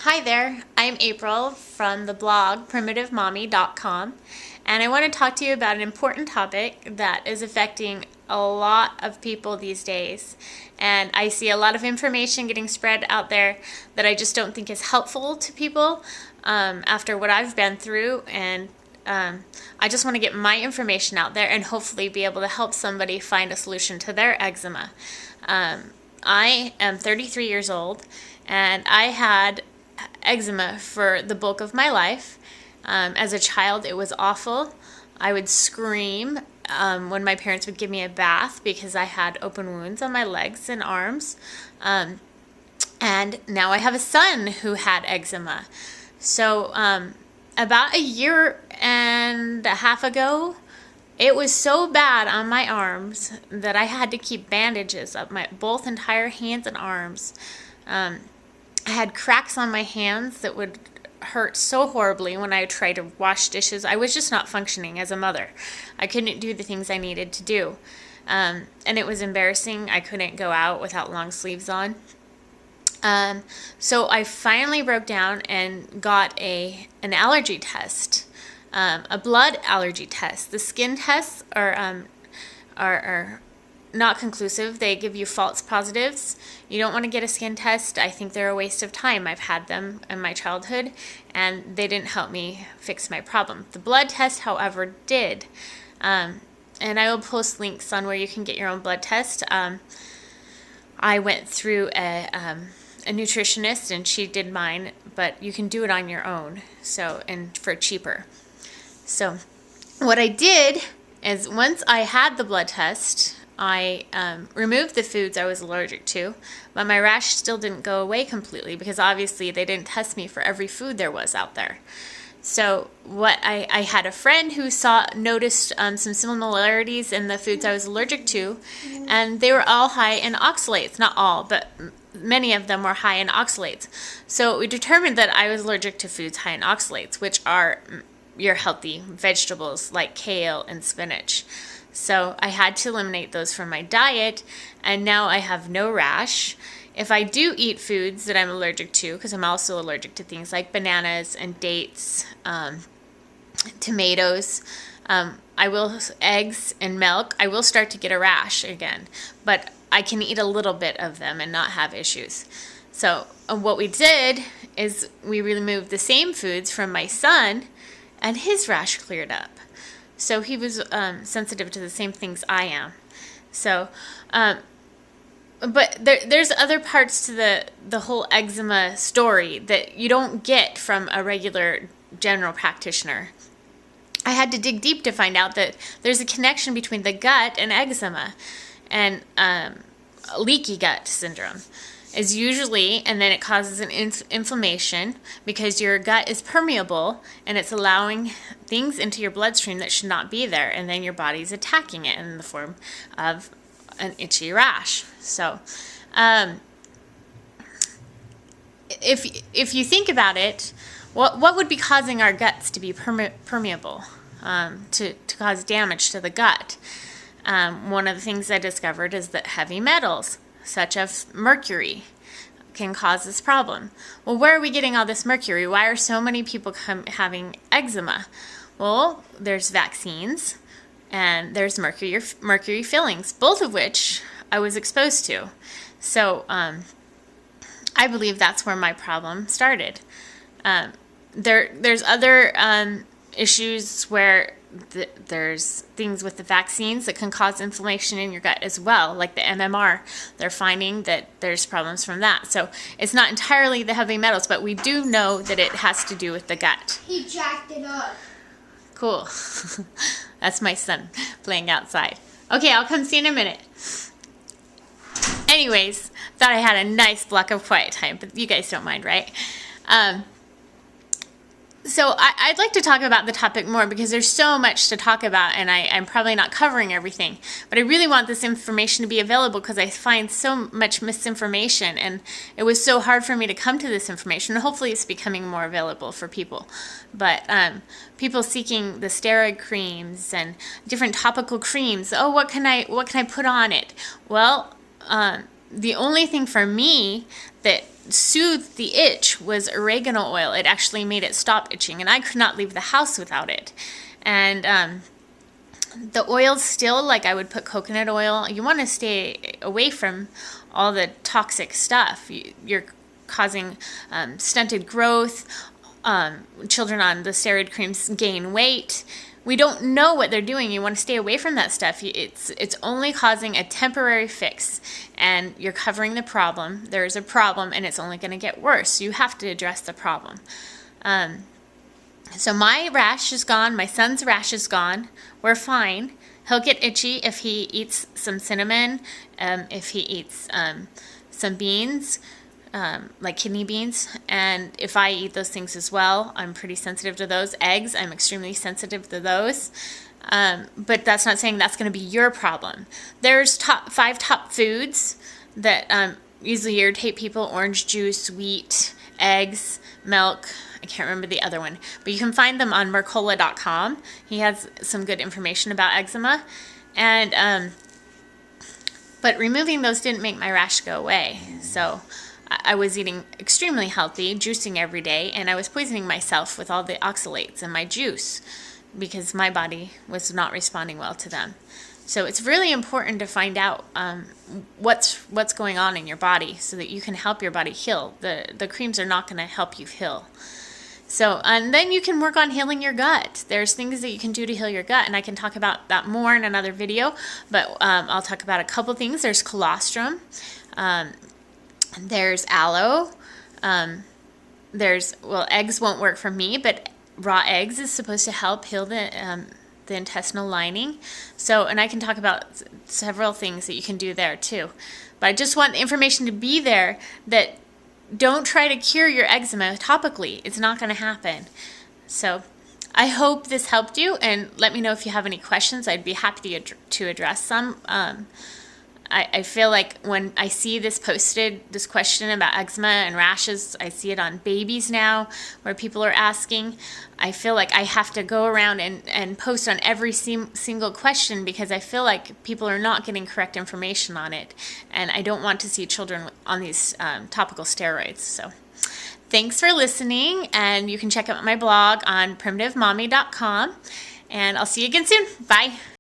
Hi there, I'm April from the blog PrimitiveMommy.com, and I want to talk to you about an important topic that is affecting a lot of people these days. And I see a lot of information getting spread out there that I just don't think is helpful to people after what I've been through, and I just want to get my information out there and hopefully be able to help somebody find a solution to their eczema. I am 33 years old, and I had eczema for the bulk of my life. As a child, it was awful. I would scream when my parents would give me a bath because I had open wounds on my legs and arms. And now I have a son who had eczema. So about a year and a half ago, it was so bad on my arms that I had to keep bandages up my both entire hands and arms. I had cracks on my hands that would hurt so horribly when I tried to wash dishes. I was just not functioning as a mother. I couldn't do the things I needed to do. And it was embarrassing. I couldn't go out without long sleeves on. So I finally broke down and got an allergy test, a blood allergy test. The skin tests are not conclusive. They give you false positives. You don't want to get a skin test. I think they're a waste of time. I've had them in my childhood, and they didn't help me fix my problem. The blood test, however, did. And I will post links on where you can get your own blood test. I went through a nutritionist, and she did mine, but you can do it on your own, and for cheaper. So what I did is, once I had the blood test, I removed the foods I was allergic to, but my rash still didn't go away completely because obviously they didn't test me for every food there was out there. So I had a friend who noticed some similarities in the foods I was allergic to, and they were all high in oxalates. Not all, but many of them were high in oxalates. So we determined that I was allergic to foods high in oxalates, which are your healthy vegetables like kale and spinach. So I had to eliminate those from my diet, and now I have no rash. If I do eat foods that I'm allergic to, because I'm also allergic to things like bananas and dates, tomatoes, eggs and milk, I will start to get a rash again. But I can eat a little bit of them and not have issues. So what we did is we removed the same foods from my son, and his rash cleared up. So he was sensitive to the same things I am. So, but there's other parts to the whole eczema story that you don't get from a regular general practitioner. I had to dig deep to find out that there's a connection between the gut and eczema, and leaky gut syndrome is usually, and then it causes an inflammation because your gut is permeable and it's allowing things into your bloodstream that should not be there, and then your body's attacking it in the form of an itchy rash. So if you think about it, what would be causing our guts to be permeable, to cause damage to the gut? One of the things I discovered is that heavy metals, such as mercury, can cause this problem. Well, where are we getting all this mercury? Why are so many people having eczema? Well, there's vaccines, and there's mercury fillings, both of which I was exposed to. So I believe that's where my problem started. There's other issues where there's things with the vaccines that can cause inflammation in your gut as well, like the MMR. They're finding that there's problems from that. So it's not entirely the heavy metals, but we do know that it has to do with the gut. He jacked it up. Cool. That's my son playing outside. Okay, I'll come see you in a minute. Anyways, thought I had a nice block of quiet time, but you guys don't mind, right? So I'd like to talk about the topic more because there's so much to talk about, and I'm probably not covering everything. But I really want this information to be available because I find so much misinformation, and it was so hard for me to come to this information. Hopefully it's becoming more available for people. But people seeking the steroid creams and different topical creams. Oh, what can I put on it? Well, the only thing for me that soothed the itch was oregano oil. It actually made it stop itching, and I could not leave the house without it. And the oils still, like I would put coconut oil. You want to stay away from all the toxic stuff. You're causing stunted growth. Children on the steroid creams gain weight. We don't know what they're doing. You want to stay away from that stuff. It's only causing a temporary fix, and you're covering the problem. There's a problem, and it's only going to get worse. You have to address the problem. So my rash is gone. My son's rash is gone. We're fine. He'll get itchy if he eats some cinnamon, if he eats some beans, like kidney beans, and if I eat those things as well. I'm pretty sensitive to those. Eggs, I'm extremely sensitive to those. But that's not saying that's going to be your problem. There's 5 top foods that easily irritate people: orange juice, wheat, eggs, milk. I can't remember the other one, but you can find them on mercola.com. He has some good information about eczema. And but removing those didn't make my rash go away. So I was eating extremely healthy, juicing every day, and I was poisoning myself with all the oxalates in my juice because my body was not responding well to them. So it's really important to find out what's going on in your body so that you can help your body heal. The creams are not going to help you heal. So, and then you can work on healing your gut. There's things that you can do to heal your gut, and I can talk about that more in another video, but I'll talk about a couple things. There's colostrum. There's aloe. Eggs won't work for me, but raw eggs is supposed to help heal the intestinal lining. So, and I can talk about several things that you can do there too. But I just want the information to be there that don't try to cure your eczema topically. It's not going to happen. So I hope this helped you, and let me know if you have any questions. I'd be happy to address some. I feel like when I see this posted, this question about eczema and rashes, I see it on babies now where people are asking. I feel like I have to go around and post on every single question because I feel like people are not getting correct information on it. And I don't want to see children on these topical steroids. So thanks for listening, and you can check out my blog on PrimitiveMommy.com. And I'll see you again soon. Bye.